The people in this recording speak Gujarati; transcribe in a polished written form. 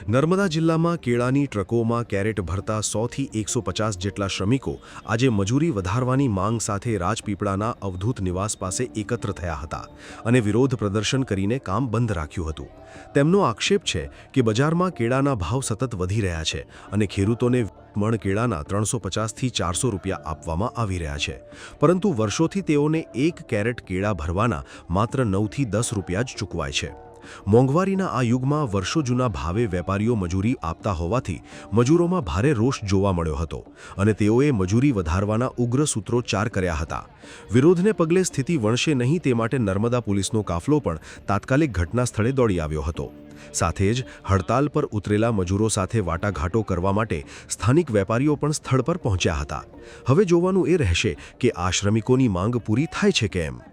નર્મદા જિલ્લામાં કેળાની ટ્રકોમાં કેરેટ ભરતા 100થી 150 જેટલા શ્રમિકો આજે મજૂરી વધારવાની માંગ સાથે રાજપીપળાના અવધૂત નિવાસ પાસે એકત્ર થયા હતા અને વિરોધ પ્રદર્શન કરીને કામ બંધ રાખ્યું હતું. તેમનો આક્ષેપ છે કે બજારમાં કેળાના ભાવ સતત વધી રહ્યા છે અને ખેડૂતોને મણ કેળાના 350થી 400 રૂપિયા આપવામાં આવી રહ્યા છે, પરંતુ વર્ષોથી તેઓને એક કેરેટ કેળા ભરવાના માત્ર 9થી 10 રૂપિયા જ ચૂકવાય છે. મોંઘવારીના આ યુગમાં વર્ષો જૂના ભાવે વેપારીઓ મજૂરી આપતા હોવાથી મજૂરોમાં ભારે રોષ જોવા મળ્યો હતો અને તેઓએ મજૂરી વધારવાના ઉગ્ર સૂત્રોચ્ચાર કર્યા હતા. વિરોધને પગલે સ્થિતિ વણશે નહીં તે માટે નર્મદા પોલીસનો કાફલો પણ તાત્કાલિક ઘટના સ્થળે દોડી આવ્યો હતો. સાથે જ હડતાલ પર ઉતરેલા મજૂરો સાથે વાટાઘાટો કરવા માટે સ્થાનિક વેપારીઓ પણ સ્થળ પર પહોંચ્યા હતા. હવે જોવાનું એ રહેશે કે આ શ્રમિકોની માંગ પૂરી થાય છે કે કેમ.